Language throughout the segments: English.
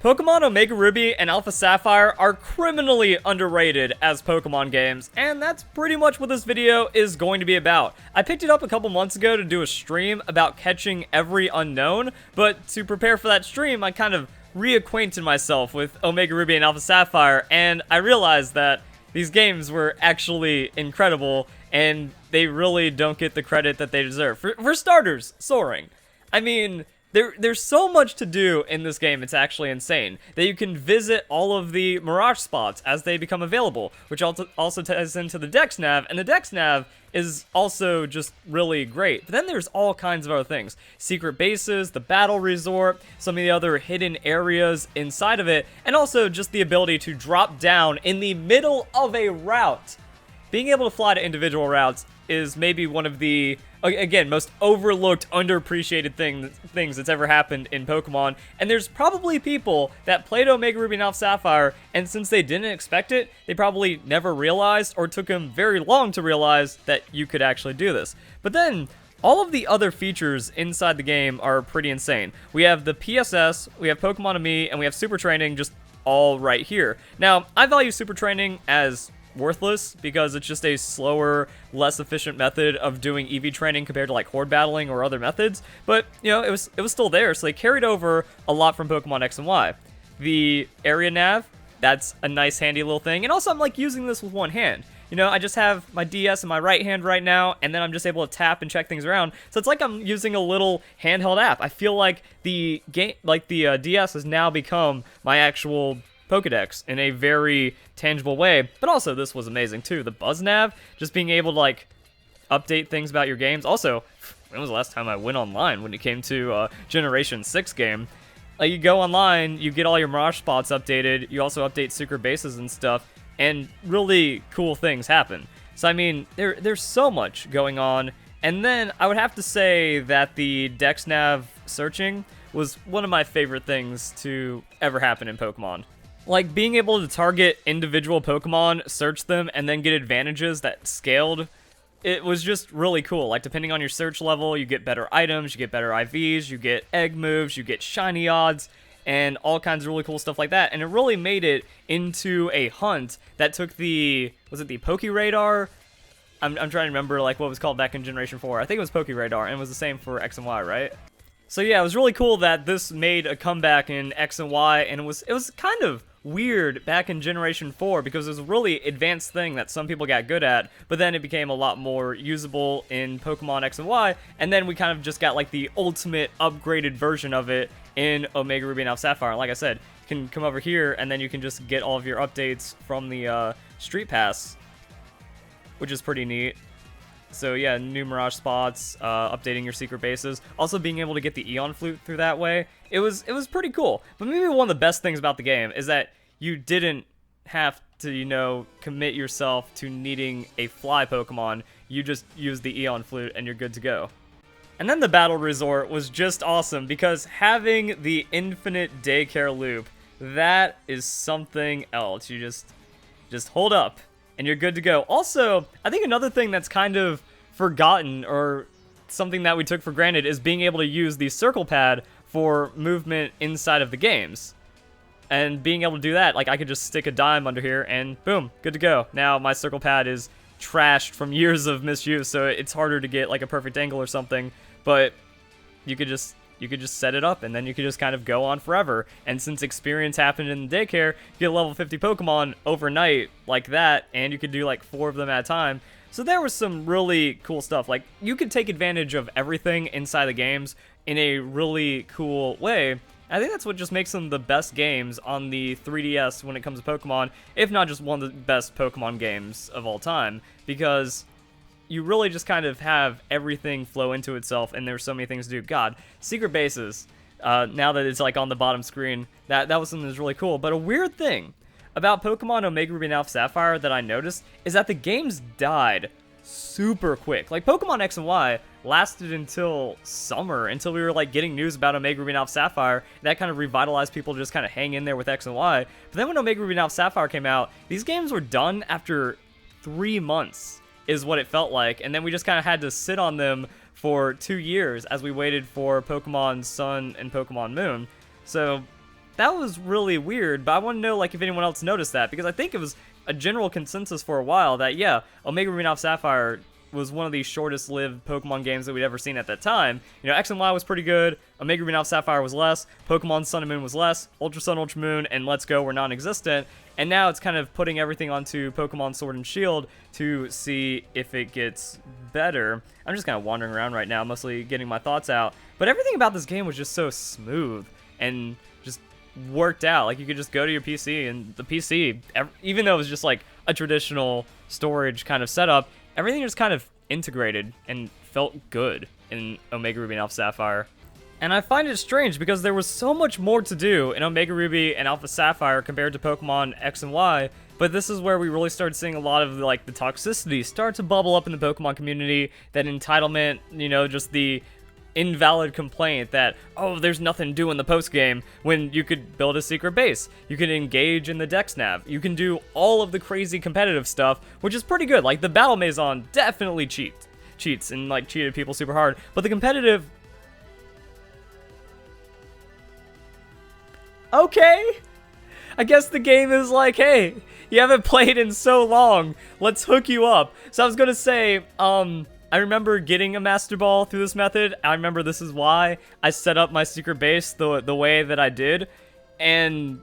Pokemon Omega Ruby and Alpha Sapphire are criminally underrated as Pokemon games, and that's pretty much what this video is going to be about. I picked it up a couple months ago to do a stream about catching every unknown, but to prepare for that stream, I kind of reacquainted myself with Omega Ruby and Alpha Sapphire, and I realized that these games were actually incredible, and they really don't get the credit that they deserve. For starters, soaring. I mean, there's so much to do in this game, it's actually insane. That you can visit all of the Mirage spots as they become available, which also ties into the Dex Nav, and the Dex Nav is also just really great. But then there's all kinds of other things. Secret bases, the battle resort, some of the other hidden areas inside of it, and also just the ability to drop down in the middle of a route. Being able to fly to individual routes is maybe one of the, again, most overlooked, underappreciated things that's ever happened in Pokemon. And there's probably people that played Omega Ruby and Alpha Sapphire, and since they didn't expect it, they probably never realized, or took them very long to realize, that you could actually do this. But then, all of the other features inside the game are pretty insane. We have the PSS, we have Pokemon Me, and we have Super Training just all right here. Now, I value Super Training as worthless because it's just a slower, less efficient method of doing EV training compared to like horde battling or other methods, but you know, it was still there, so they carried over a lot from Pokemon X and Y. The area nav, that's a nice handy little thing, and also I'm like using this with one hand. You know, I just have my DS in my right hand right now, and then I'm just able to tap and check things around. So it's like I'm using a little handheld app. I feel like the game, like the DS has now become my actual Pokedex in a very tangible way. But also, this was amazing too. The Buzz Nav, just being able to like update things about your games. Also, when was the last time I went online when it came to Generation 6 game? Like, you go online, you get all your Mirage spots updated, you also update secret bases and stuff, and really cool things happen. So I mean, there's so much going on. And then I would have to say that the Dex Nav searching was one of my favorite things to ever happen in Pokemon. Like, being able to target individual Pokemon, search them, and then get advantages that scaled, it was just really cool. Like, depending on your search level, you get better items, you get better IVs, you get egg moves, you get shiny odds, and all kinds of really cool stuff like that. And it really made it into a hunt that took the, was it the Poke Radar? I'm trying to remember, like, what it was called back in Generation 4. I think it was Poke Radar, and it was the same for X and Y, right? So yeah, it was really cool that this made a comeback in X and Y, and it was kind of weird back in Generation 4 because it was a really advanced thing that some people got good at, but then it became a lot more usable in Pokemon X and Y, and then we kind of just got like the ultimate upgraded version of it in Omega Ruby and Alpha Sapphire. Like I said, you can come over here and then you can just get all of your updates from the Street Pass, which is pretty neat. So yeah, new Mirage spots, updating your secret bases, also being able to get the Eon Flute through that way. It was pretty cool. But maybe one of the best things about the game is that you didn't have to, you know, commit yourself to needing a fly Pokemon. You just use the Eon Flute and you're good to go. And then the Battle Resort was just awesome because having the infinite daycare loop, that is something else. You just hold up and you're good to go. Also, I think another thing that's kind of forgotten or something that we took for granted is being able to use the circle pad for movement inside of the games. And being able to do that, like I could just stick a dime under here and boom, good to go. Now my circle pad is trashed from years of misuse, so it's harder to get like a perfect angle or something, but you could just set it up and then you could just kind of go on forever. And since experience happened in the daycare, you get level 50 Pokemon overnight like that, and you could do like 4 of them at a time. So there was some really cool stuff. Like, you could take advantage of everything inside the games in a really cool way. I think that's what just makes them the best games on the 3DS when it comes to Pokemon, if not just one of the best Pokemon games of all time, because you really just kind of have everything flow into itself, and there's so many things to do. God, secret bases, now that it's like on the bottom screen, that was something that's really cool. But a weird thing about Pokemon Omega Ruby and Alpha Sapphire that I noticed is that the games died super quick. Like, Pokemon X and Y lasted until summer, until we were like getting news about Omega Ruby and Alpha Sapphire. That kind of revitalized people to just kind of hang in there with X and Y. But then when Omega Ruby and Alpha Sapphire came out, these games were done after 3 months is what it felt like, and then we just kind of had to sit on them for 2 years as we waited for Pokemon Sun and Pokemon Moon. So that was really weird, but I want to know, like, if anyone else noticed that, because I think it was a general consensus for a while that, yeah, Omega Ruby and Alpha Sapphire was one of the shortest-lived Pokemon games that we'd ever seen at that time. You know, X and Y was pretty good, Omega Ruby and Alpha Sapphire was less, Pokemon Sun and Moon was less, Ultra Sun, Ultra Moon, and Let's Go were non-existent, and now it's kind of putting everything onto Pokemon Sword and Shield to see if it gets better. I'm just kind of wandering around right now, mostly getting my thoughts out, but everything about this game was just so smooth, and just worked out. Like, you could just go to your PC, and the PC, even though it was just like a traditional storage kind of setup, everything just kind of integrated and felt good in Omega Ruby and Alpha Sapphire. And I find it strange because there was so much more to do in Omega Ruby and Alpha Sapphire compared to Pokemon X and Y, but this is where we really started seeing a lot of, like, the toxicity start to bubble up in the Pokemon community, that entitlement, you know, just the invalid complaint that, oh, there's nothing to do in the post game, when you could build a secret base, you can engage in the Dex Nav, you can do all of the crazy competitive stuff, which is pretty good. Like, the Battle Maison definitely cheats and, like, cheated people super hard, but the competitive, okay, I guess the game is like, hey, you haven't played in so long, let's hook you up. So I was gonna say, I remember getting a Master Ball through this method. I remember this is why I set up my secret base the way that I did, and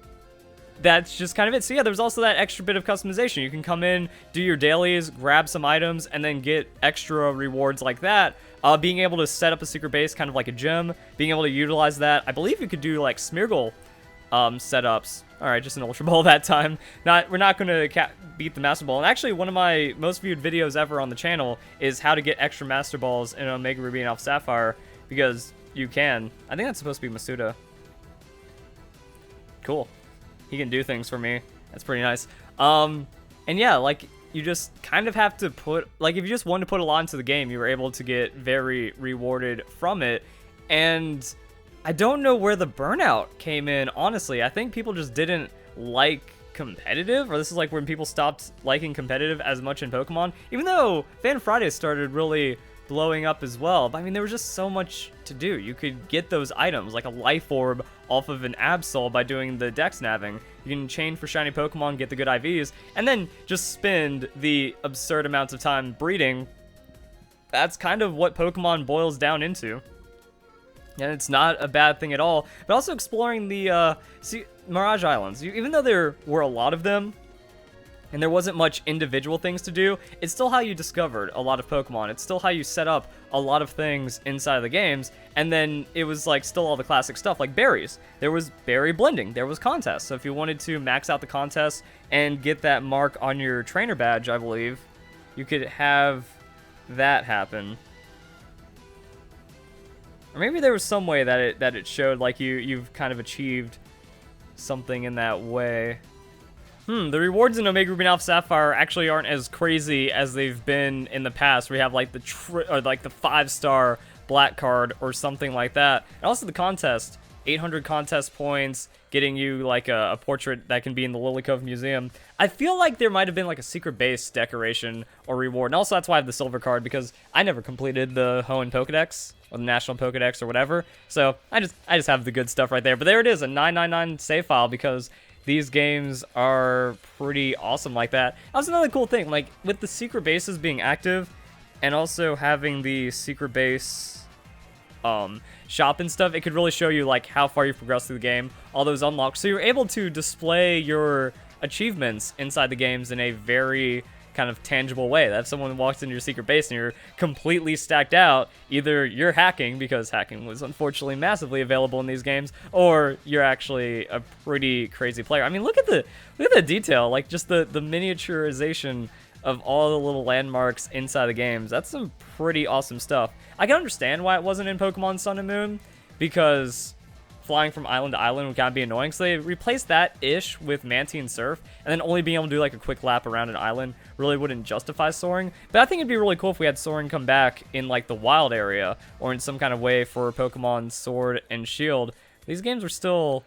that's just kind of it. So yeah, there's also that extra bit of customization. You can come in, do your dailies, grab some items, and then get extra rewards like that. Being able to set up a secret base kind of like a gym, being able to utilize that. I believe you could do like Smeargle setups. Alright, just an Ultra Ball that time. We're not going to beat the Master Ball. And actually, one of my most viewed videos ever on the channel is how to get extra Master Balls in Omega Ruby and Alpha Sapphire, because you can. I think that's supposed to be Masuda. Cool. He can do things for me. That's pretty nice. And yeah, like, you just kind of have to put, like, if you just wanted to put a lot into the game, you were able to get very rewarded from it. And I don't know where the burnout came in, honestly. I think people just didn't like competitive, or this is like when people stopped liking competitive as much in Pokemon, even though Fan Friday started really blowing up as well. But I mean, there was just so much to do. You could get those items, like a Life Orb off of an Absol by doing the Dex Nabbing. You can chain for shiny Pokemon, get the good IVs, and then just spend the absurd amounts of time breeding. That's kind of what Pokemon boils down into. And it's not a bad thing at all. But also exploring the Mirage Islands. Even though there were a lot of them, and there wasn't much individual things to do, it's still how you discovered a lot of Pokemon. It's still how you set up a lot of things inside of the games. And then it was like still all the classic stuff, like berries. There was berry blending. There was contests. So if you wanted to max out the contest and get that mark on your trainer badge, I believe, you could have that happen. Or maybe there was some way that it showed like you've kind of achieved something in that way. The rewards in Omega Ruby and Alpha Sapphire actually aren't as crazy as they've been in the past. We have like the 5-star black card or something like that. And also the contest, 800 contest points, getting you like a portrait that can be in the Lily Cove Museum. I feel like there might have been like a secret base decoration or reward. And also that's why I have the silver card, because I never completed the Hoenn Pokedex or the National Pokedex or whatever. So I just have the good stuff right there. But there it is, a 999 save file, because these games are pretty awesome like that. That was another cool thing, like with the secret bases being active and also having the secret base shop and stuff, it could really show you like how far you've progressed through the game, all those unlocks. So you're able to display your achievements inside the games in a very kind of tangible way. That if someone walks into your secret base and you're completely stacked out, either you're hacking, because hacking was unfortunately massively available in these games, or you're actually a pretty crazy player. I mean, look at the detail, like just the miniaturization of all the little landmarks inside the games. That's some pretty awesome stuff. I can understand why it wasn't in Pokemon Sun and Moon, because flying from island to island would kind of be annoying. So they replaced that-ish with Mantine Surf, and then only being able to do like a quick lap around an island really wouldn't justify soaring. But I think it'd be really cool if we had soaring come back in like the wild area, or in some kind of way for Pokemon Sword and Shield. These games are still,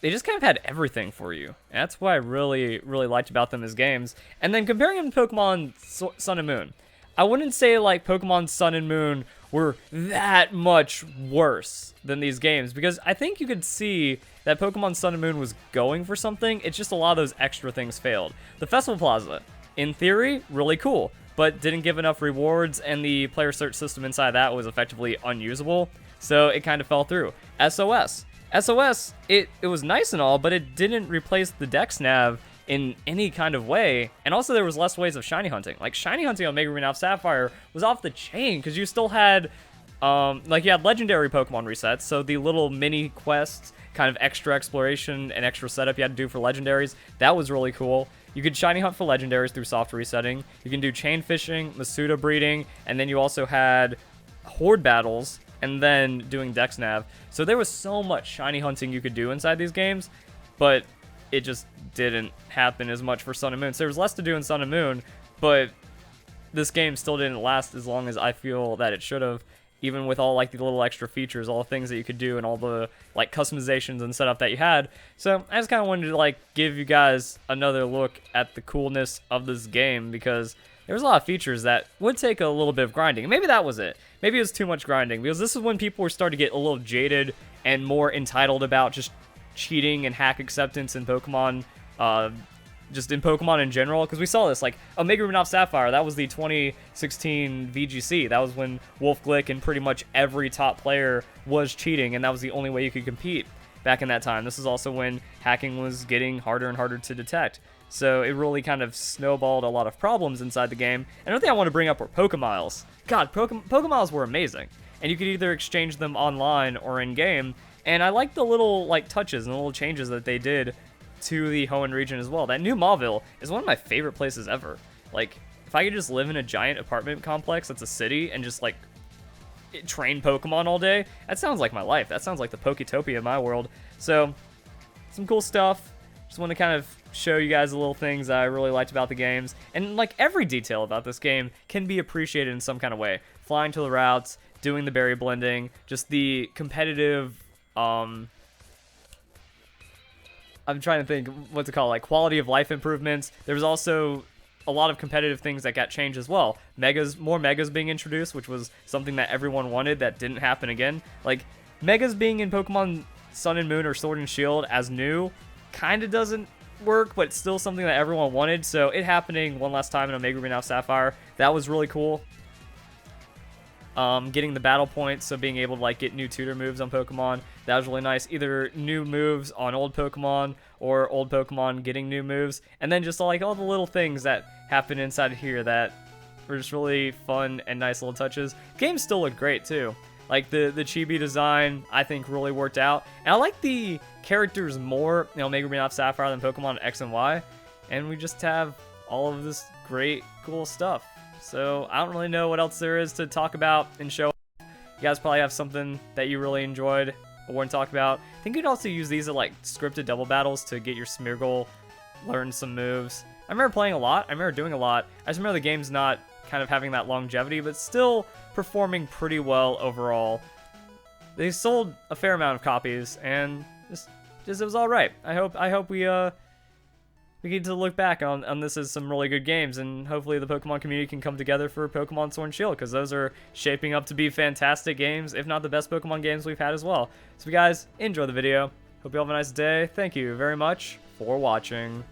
they just kind of had everything for you. And that's what I really liked about them as games. And then comparing them to Pokemon Sun and Moon, I wouldn't say like Pokemon Sun and Moon were that much worse than these games, because I think you could see that Pokemon Sun and Moon was going for something. It's just a lot of those extra things failed. The Festival Plaza, in theory, really cool, but didn't give enough rewards, and the player search system inside that was effectively unusable, so it kind of fell through. SOS, it was nice and all, but it didn't replace the Dex Nav in any kind of way, and also there was less ways of shiny hunting. Like, shiny hunting on Mega Green Alpha Sapphire was off the chain, because you still had, like, you had legendary Pokemon resets, so the little mini quests, kind of extra exploration and extra setup you had to do for legendaries, that was really cool. You could shiny hunt for legendaries through soft resetting. You can do chain fishing, Masuda breeding, and then you also had horde battles, and then doing Dex Nav. So there was so much shiny hunting you could do inside these games, but it just didn't happen as much for Sun and Moon. So there was less to do in Sun and Moon, but this game still didn't last as long as I feel that it should have, even with all like the little extra features, all the things that you could do, and all the like customizations and setup that you had. So I just kind of wanted to like give you guys another look at the coolness of this game, because there was a lot of features that would take a little bit of grinding. And maybe that was it. Maybe it was too much grinding, because this is when people were starting to get a little jaded and more entitled about just cheating and hack acceptance in Pokemon, just in Pokemon in general, because we saw this, like, Omega Ruby Alpha Sapphire, that was the 2016 VGC, that was when Wolf Glick and pretty much every top player was cheating, and that was the only way you could compete back in that time. This is also when hacking was getting harder and harder to detect, so it really kind of snowballed a lot of problems inside the game. Another thing I want to bring up were Pokemiles. God, Pokemiles were amazing, and you could either exchange them online or in-game. And I like the little like touches and the little changes that they did to the Hoenn region as well. That new Mauville is one of my favorite places ever. Like, if I could just live in a giant apartment complex that's a city and just like train Pokemon all day, that sounds like my life. That sounds like the Poketopia in my world. So, some cool stuff. Just want to kind of show you guys the little things that I really liked about the games. And like every detail about this game can be appreciated in some kind of way. Flying to the routes, doing the berry blending, just the competitive I'm trying to think what to call it, like quality of life improvements. There was also a lot of competitive things that got changed as well. More Megas being introduced, which was something that everyone wanted that didn't happen again. Like, Megas being in Pokemon Sun and Moon or Sword and Shield as new kind of doesn't work, but it's still something that everyone wanted. So it happening one last time in Omega Ruby Alpha Sapphire, that was really cool. Getting the battle points, so being able to like get new tutor moves on Pokemon, that was really nice. Either new moves on old Pokemon or old Pokemon getting new moves, and then just like all the little things that happen inside of here that were just really fun and nice little touches. Games still look great too. Like the chibi design, I think really worked out, and I like the characters more in Omega Ruby Alpha Sapphire than Pokemon X and Y, and we just have all of this great, cool stuff. So I don't really know what else there is to talk about and show. You guys probably have something that you really enjoyed or want to talk about. I think you could also use these at like scripted double battles to get your Smeargle, learn some moves. I remember playing a lot. I remember doing a lot. I just remember the game's not kind of having that longevity, but still performing pretty well overall. They sold a fair amount of copies, and just it was all right. I hope we get to look back on this as some really good games, and hopefully the Pokemon community can come together for Pokemon Sword and Shield, because those are shaping up to be fantastic games, if not the best Pokemon games we've had as well. So if you guys enjoy the video, hope you all have a nice day. Thank you very much for watching.